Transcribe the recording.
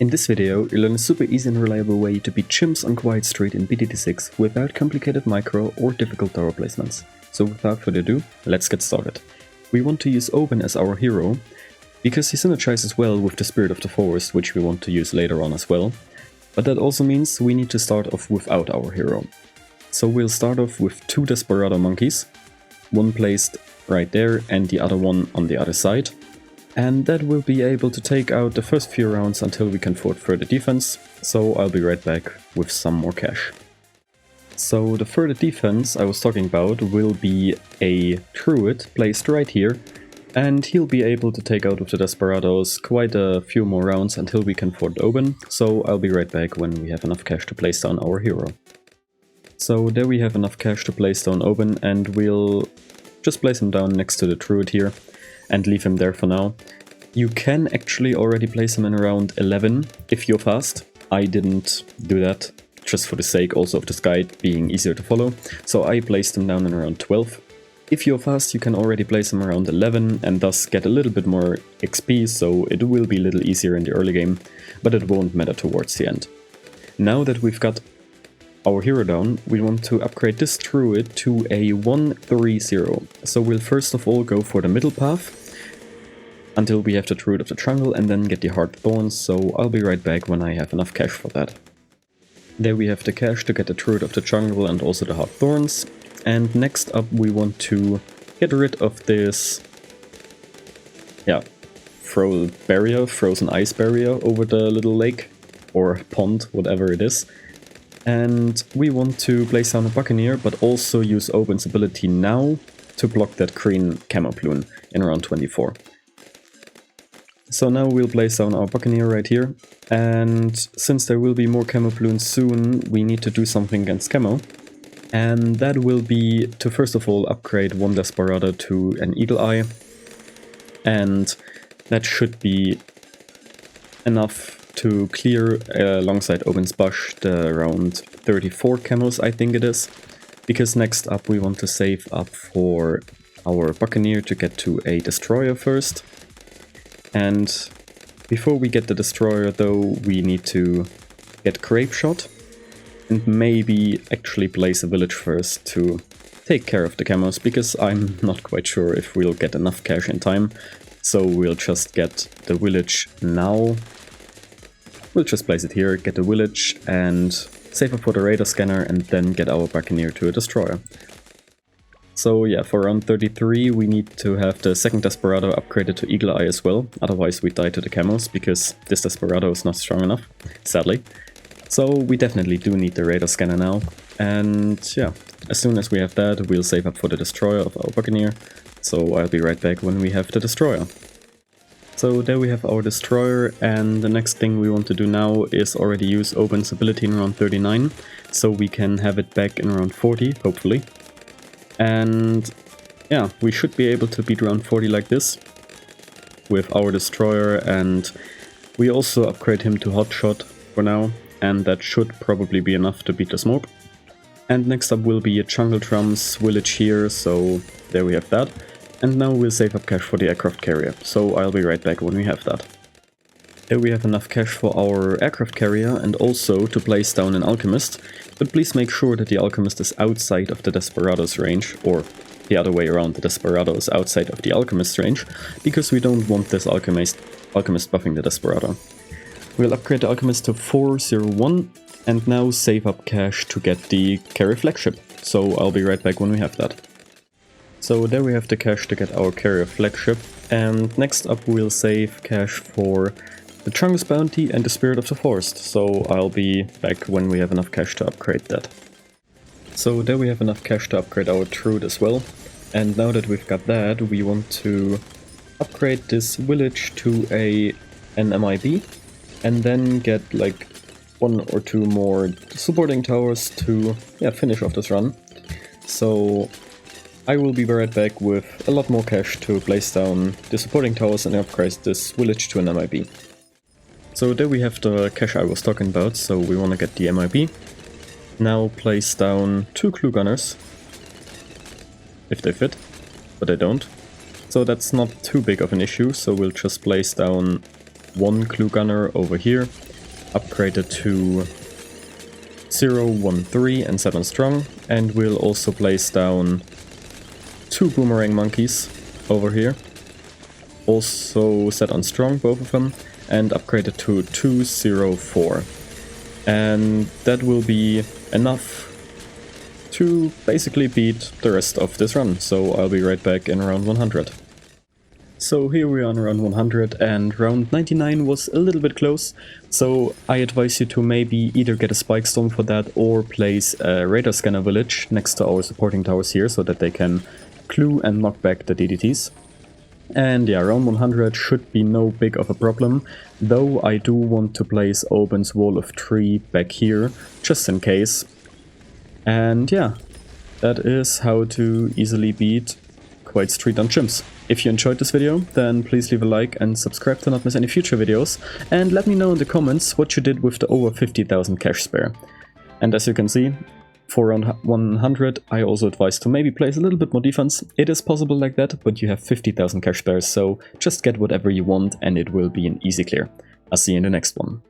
In this video, you'll learn a super easy and reliable way to beat chimps on Quiet Street in BTD6 without complicated micro or difficult tower placements. So without further ado, let's get started. We want to use Oben as our hero, because he synergizes well with the Spirit of the Forest, which we want to use later on as well. But that also means we need to start off without our hero. So we'll start off with two Desperado monkeys, one placed right there and the other one on the other side. And that will be able to take out the first few rounds until we can afford further defense, so I'll be right back with some more cash. So the further defense I was talking about will be a Druid placed right here, and he'll be able to take out with the Desperados quite a few more rounds until we can afford Oben, so I'll be right back when we have enough cash to place down our hero. So there we have enough cash to place down Oben, and we'll just place him down next to the Druid here and leave him there for now. You can actually already place him in around 11 if you're fast. I didn't do that, just for the sake also of this guide being easier to follow, so I placed him down in around 12. If you're fast, you can already place him around 11 and thus get a little bit more XP, so it will be a little easier in the early game, but it won't matter towards the end. Now that we've got our hero down, we want to upgrade this Druid to a 1-3-0. So we'll first of all go for the middle path until we have the Druid of the Jungle and then get the Hard Thorns, so I'll be right back when I have enough cash for that. There we have the cash to get the Druid of the Jungle and also the Hard Thorns. And next up we want to get rid of this frozen ice barrier over the little lake or pond, whatever it is. And we want to place down a Buccaneer, but also use Oben's ability now to block that green camo plume in around 24. So now we'll place down our Buccaneer right here, and since there will be more camo plumes soon, we need to do something against camo. And that will be to first of all upgrade one Desperado to an Eagle Eye, and that should be enough to clear alongside Oben's Bush the around 34 camos, I think it is, because next up we want to save up for our Buccaneer to get to a Destroyer first. And before we get the Destroyer though, we need to get Grape Shot and maybe actually place a village first to take care of the camos, because I'm not quite sure if we'll get enough cash in time, so we'll just get the village now. We'll just place it here, get the village and save up for the radar scanner and then get our Buccaneer to a Destroyer. So yeah, for round 33 we need to have the second Desperado upgraded to Eagle Eye as well, otherwise we die to the camos because this Desperado is not strong enough, sadly. So we definitely do need the radar scanner now, and yeah, as soon as we have that we'll save up for the Destroyer of our Buccaneer, so I'll be right back when we have the Destroyer. So there we have our Destroyer, and the next thing we want to do now is already use Oben's ability in around 39, so we can have it back in around 40, hopefully. And yeah, we should be able to beat around 40 like this with our Destroyer, and we also upgrade him to Hotshot for now, and that should probably be enough to beat the smoke. And next up will be a Jungle Drums village here, so there we have that. And now we'll save up cash for the aircraft carrier, so I'll be right back when we have that. There we have enough cash for our aircraft carrier and also to place down an Alchemist, but please make sure that the Alchemist is outside of the Desperado's range, or the other way around, the Desperado is outside of the Alchemist range, because we don't want this Alchemist buffing the Desperado. We'll upgrade the Alchemist to 401 and now save up cash to get the carrier flagship, so I'll be right back when we have that. So there we have the cash to get our carrier flagship, and next up we'll save cash for the Chungus bounty and the Spirit of the Forest, so I'll be back when we have enough cash to upgrade that. So there we have enough cash to upgrade our Druid as well, and now that we've got that we want to upgrade this village to an MIB and then get like 1 or 2 more supporting towers to finish off this run. So I will be right back with a lot more cash to place down the supporting towers and upgrade this village to an MIB. So there we have the cash I was talking about, so we want to get the MIB. Now place down 2 Clue Gunners, if they fit, but they don't. So that's not too big of an issue, so we'll just place down one clue gunner over here, upgrade it to 013 and set on strong, and we'll also place down 2 boomerang monkeys over here, also set on strong, both of them, and upgrade it to 204. And that will be enough to basically beat the rest of this run, so I'll be right back in round 100. So here we are on round 100, and round 99 was a little bit close, so I advise you to maybe either get a spike storm for that or place a radar scanner village next to our supporting towers here so that they can clue and knock back the DDTs. And yeah, round 100 should be no big of a problem, though I do want to place Oben's Wall of 3 back here, just in case. And yeah, that is how to easily beat Quiet Street on Chimps. If you enjoyed this video, then please leave a like and subscribe to not miss any future videos, and let me know in the comments what you did with the over 50,000 cash spare. And as you can see, for round 100 I also advise to maybe place a little bit more defense. It is possible like that, but you have 50,000 cash spares, so just get whatever you want and it will be an easy clear. I'll see you in the next one.